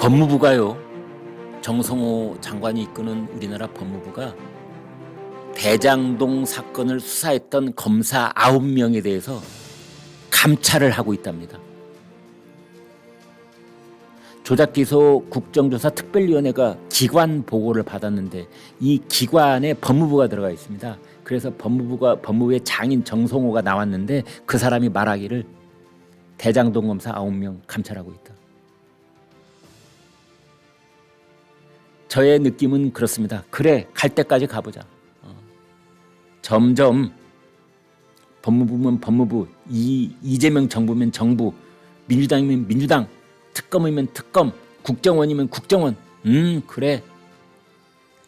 법무부가요, 정성호 장관이 이끄는 우리나라 법무부가 대장동 사건을 수사했던 검사 9명에 대해서 감찰을 하고 있답니다. 조작기소 국정조사 특별위원회가 기관 보고를 받았는데 이 기관에 법무부가 들어가 있습니다. 그래서 법무부의 장인 정성호가 나왔는데 그 사람이 말하기를 대장동 검사 9명 감찰하고 있다. 저의 느낌은 그렇습니다. 그래, 갈 때까지 가보자. 점점 법무부면 법무부, 이재명 정부면 정부, 민주당이면 민주당, 특검이면 특검, 국정원이면 국정원. 그래,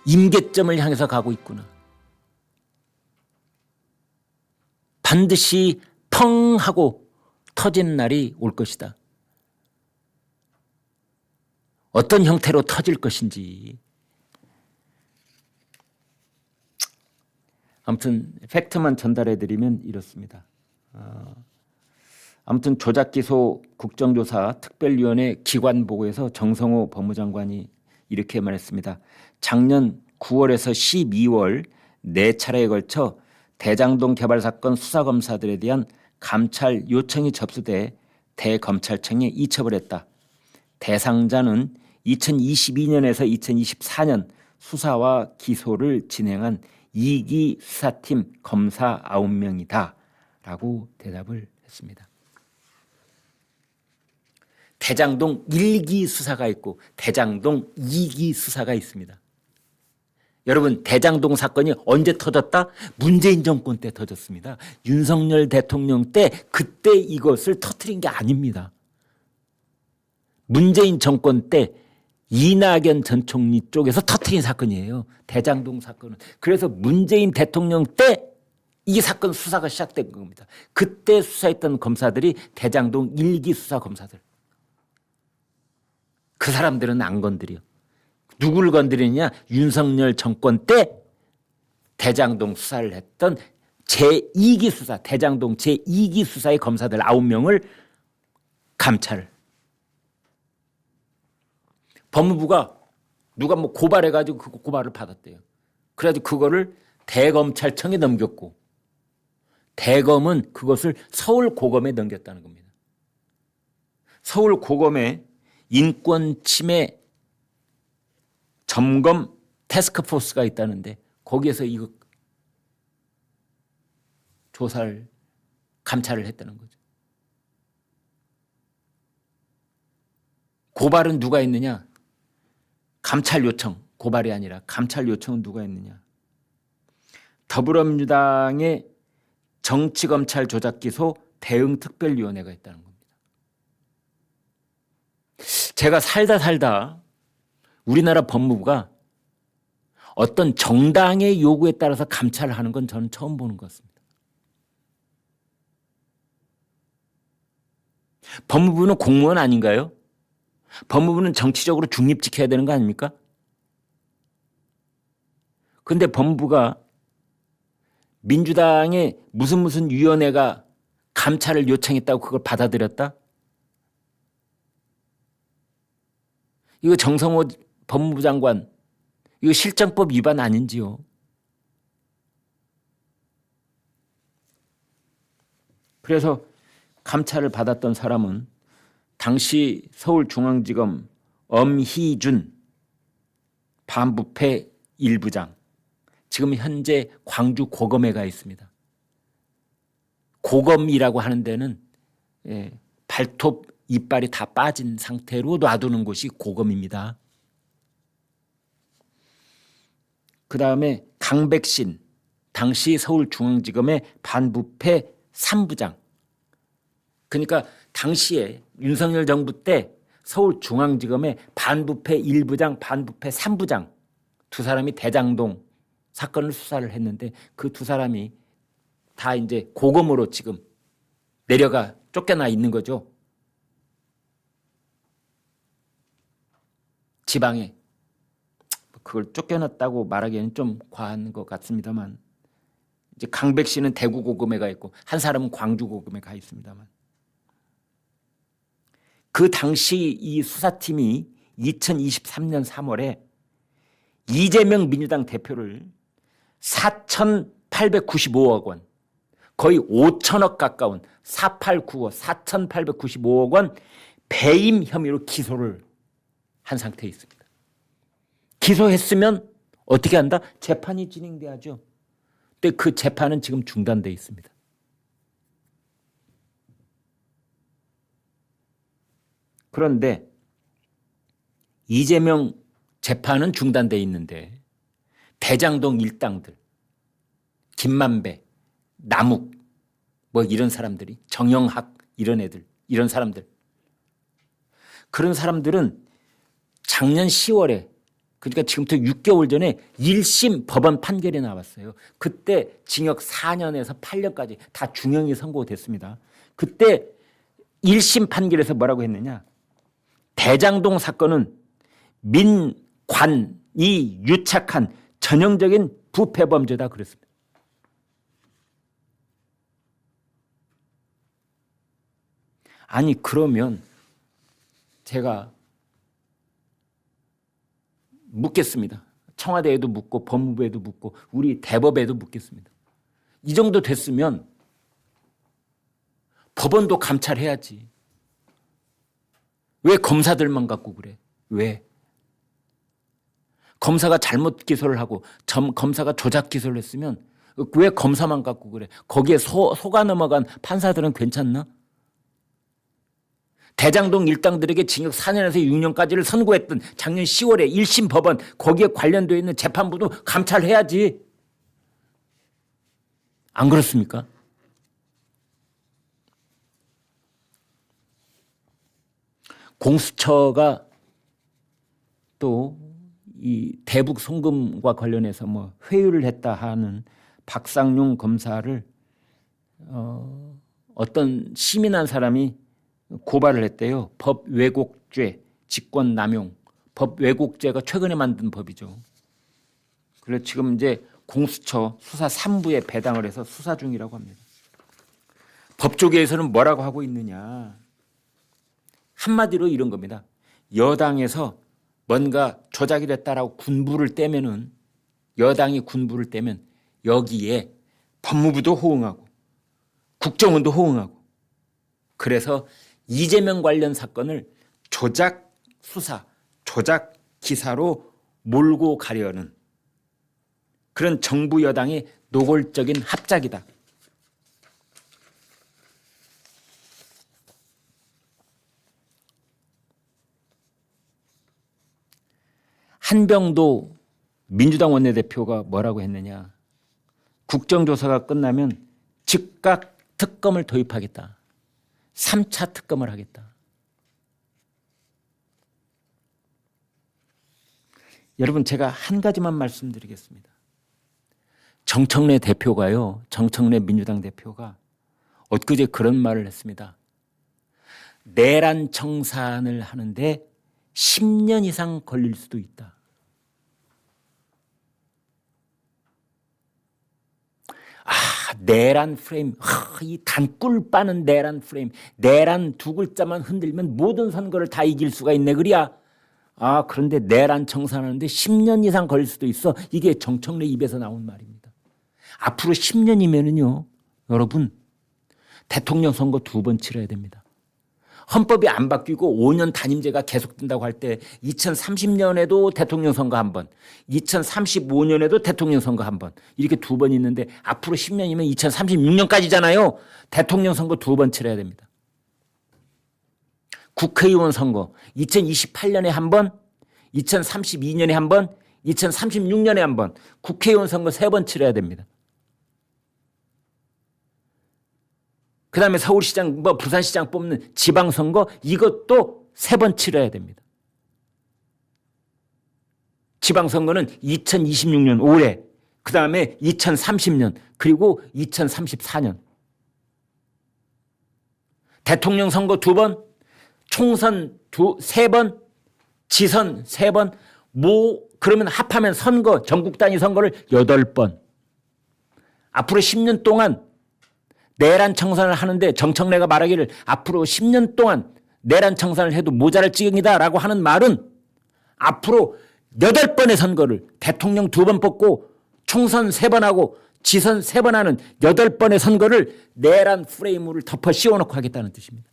임계점을 향해서 가고 있구나. 반드시 펑 하고 터지는 날이 올 것이다. 어떤 형태로 터질 것인지. 아무튼 팩트만 전달해드리면 이렇습니다. 아무튼 조작기소 국정조사 특별위원회 기관 보고에서 정성호 법무장관이 이렇게 말했습니다. 작년 9월에서 12월 4차례에 걸쳐 대장동 개발 사건 수사검사들에 대한 감찰 요청이 접수돼 대검찰청에 이첩을 했다. 대상자는 2022년에서 2024년 수사와 기소를 진행한 2기 수사팀 검사 9명이다 라고 대답을 했습니다. 대장동 1기 수사가 있고 대장동 2기 수사가 있습니다. 여러분, 대장동 사건이 언제 터졌다? 문재인 정권 때 터졌습니다. 윤석열 대통령 때 그때 이것을 터뜨린 게 아닙니다. 문재인 정권 때 이낙연 전 총리 쪽에서 터뜨린 사건이에요. 대장동 사건은. 그래서 문재인 대통령 때 이 사건 수사가 시작된 겁니다. 그때 수사했던 검사들이 대장동 1기 수사 검사들. 그 사람들은 안 건드려. 누구를 건드리느냐? 윤석열 정권 때 대장동 수사를 했던 제2기 수사, 대장동 제2기 수사의 검사들 9명을 감찰을. 법무부가 누가 고발해가지고 그 고발을 받았대요. 그래가지고 그거를 대검찰청에 넘겼고 대검은 그것을 서울고검에 넘겼다는 겁니다. 서울고검에 인권침해 점검 태스크포스가 있다는데 거기에서 이거 조사를 감찰을 했다는 거죠. 고발은 누가 했느냐? 감찰 요청, 고발이 아니라 감찰 요청은 누가 했느냐? 더불어민주당의 정치검찰 조작기소 대응특별위원회가 있다는 겁니다. 제가 살다 우리나라 법무부가 어떤 정당의 요구에 따라서 감찰을 하는 건 저는 처음 보는 것 같습니다. 법무부는 공무원 아닌가요? 법무부는 정치적으로 중립지켜야 되는 거 아닙니까? 그런데 법무부가 민주당의 무슨 위원회가 감찰을 요청했다고 그걸 받아들였다? 이거 정성호 법무부 장관, 이거 실정법 위반 아닌지요? 그래서 감찰을 받았던 사람은 당시 서울중앙지검 엄희준 반부패 1부장, 지금 현재 광주고검에 가 있습니다. 고검이라고 하는 데는 발톱 이빨이 다 빠진 상태로 놔두는 곳이 고검입니다. 그 다음에 강백신, 당시 서울중앙지검의 반부패 3부장. 그러니까 당시에 윤석열 정부 때 서울중앙지검의 반부패 1부장, 반부패 3부장 두 사람이 대장동 사건을 수사를 했는데 그 두 사람이 다 이제 고검으로 지금 내려가 쫓겨나 있는 거죠. 지방에. 그걸 쫓겨났다고 말하기에는 좀 과한 것 같습니다만, 이제 강백 씨는 대구 고검에 가 있고 한 사람은 광주 고검에 가 있습니다만, 그 당시 이 수사팀이 2023년 3월에 이재명 민주당 대표를 4,895억 원, 거의 5천억 가까운 4895, 4,895억 원 배임 혐의로 기소를 한 상태에 있습니다. 기소했으면 어떻게 한다? 재판이 진행돼야죠. 근데 그 재판은 지금 중단돼 있습니다. 그런데 이재명 재판은 중단돼 있는데 대장동 일당들, 김만배, 남욱 뭐 이런 사람들이, 정영학 이런 애들, 이런 사람들, 그런 사람들은 작년 10월에, 그러니까 지금부터 6개월 전에 1심 법원 판결이 나왔어요. 그때 징역 4년에서 8년까지 다 중형이 선고됐습니다. 그때 1심 판결에서 뭐라고 했느냐? 대장동 사건은 민관이 유착한 전형적인 부패 범죄다 그랬습니다. 아니 그러면 제가 묻겠습니다. 청와대에도 묻고 법무부에도 묻고 우리 대법에도 묻겠습니다. 이 정도 됐으면 법원도 감찰해야지. 왜 검사들만 갖고 그래? 왜? 검사가 잘못 기소를 하고 검사가 조작 기소를 했으면 왜 검사만 갖고 그래? 거기에 속아 넘어간 판사들은 괜찮나? 대장동 일당들에게 징역 4년에서 6년까지를 선고했던 작년 10월에 1심 법원, 거기에 관련되어 있는 재판부도 감찰해야지. 안 그렇습니까? 공수처가 또 이 대북 송금과 관련해서 뭐 회유를 했다 하는 박상용 검사를 어떤 시민한 사람이 고발을 했대요. 법 왜곡죄, 직권 남용, 법 왜곡죄가 최근에 만든 법이죠. 그래서 지금 이제 공수처 수사 3부에 배당을 해서 수사 중이라고 합니다. 법조계에서는 뭐라고 하고 있느냐? 한마디로 이런 겁니다. 여당에서 뭔가 조작이 됐다라고 군부를 떼면은, 여당이 군부를 떼면 여기에 법무부도 호응하고 국정원도 호응하고, 그래서 이재명 관련 사건을 조작 수사, 조작 기사로 몰고 가려는 그런 정부 여당의 노골적인 합작이다. 한병도 민주당 원내대표가 뭐라고 했느냐? 국정조사가 끝나면 즉각 특검을 도입하겠다. 3차 특검을 하겠다. 여러분, 제가 한 가지만 말씀드리겠습니다. 정청래 대표가요, 정청래 민주당 대표가 엊그제 그런 말을 했습니다. 내란 청산을 하는데 10년 이상 걸릴 수도 있다. 내란 프레임, 이 단꿀 빠는 내란 프레임, 내란 두 글자만 흔들면 모든 선거를 다 이길 수가 있네 그리야. 그런데 내란 청산하는데 10년 이상 걸릴 수도 있어. 이게 정청래 입에서 나온 말입니다. 앞으로 10년이면은요, 여러분, 대통령 선거 2번 치러야 됩니다. 헌법이 안 바뀌고 5년 단임제가 계속된다고 할 때 2030년에도 대통령 선거 한 번, 2035년에도 대통령 선거 한 번, 이렇게 2번 있는데 앞으로 10년이면 2036년까지잖아요. 대통령 선거 2번 치러야 됩니다. 국회의원 선거 2028년에 한 번, 2032년에 한 번, 2036년에 한 번, 국회의원 선거 3번 치러야 됩니다. 그다음에 서울시장, 부산시장 뽑는 지방선거, 이것도 3번 치러야 됩니다. 지방선거는 2026년 올해, 그다음에 2030년, 그리고 2034년. 대통령 선거 2번, 총선 3번, 지선 3번, 그러면 합하면 선거, 전국 단위 선거를 8번. 앞으로 10년 동안 내란 청산을 하는데 정청래가 말하기를 앞으로 10년 동안 내란 청산을 해도 모자랄 지경이다라고 하는 말은 앞으로 8번의 선거를 대통령 2번 뽑고 총선 3번 하고 지선 3번 하는 8번의 선거를 내란 프레임을 덮어 씌워놓고 하겠다는 뜻입니다.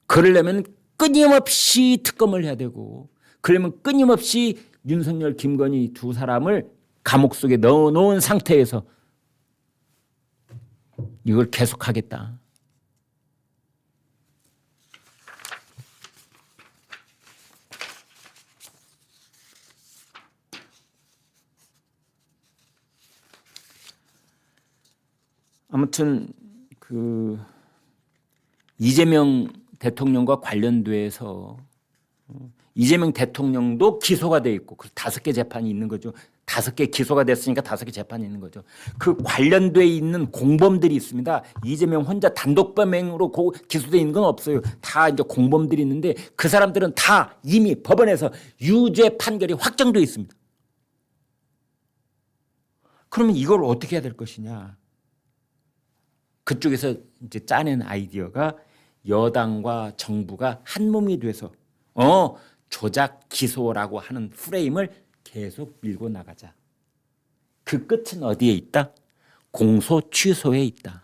그러려면 끊임없이 특검을 해야 되고, 그러면 끊임없이 윤석열, 김건희 두 사람을 감옥 속에 넣어놓은 상태에서 이걸 계속하겠다. 아무튼 그 이재명 대통령과 관련돼서 이재명 대통령도 기소가 돼 있고 5개 재판이 있는 거죠. 5개 기소가 됐으니까 5개 재판이 있는 거죠. 그 관련돼 있는 공범들이 있습니다. 이재명 혼자 단독 범행으로 기소돼 있는 건 없어요. 다 이제 공범들이 있는데 그 사람들은 다 이미 법원에서 유죄 판결이 확정돼 있습니다. 그러면 이걸 어떻게 해야 될 것이냐? 그쪽에서 이제 짜낸 아이디어가 여당과 정부가 한 몸이 돼서 조작 기소라고 하는 프레임을 계속 밀고 나가자. 그 끝은 어디에 있다? 공소 취소에 있다.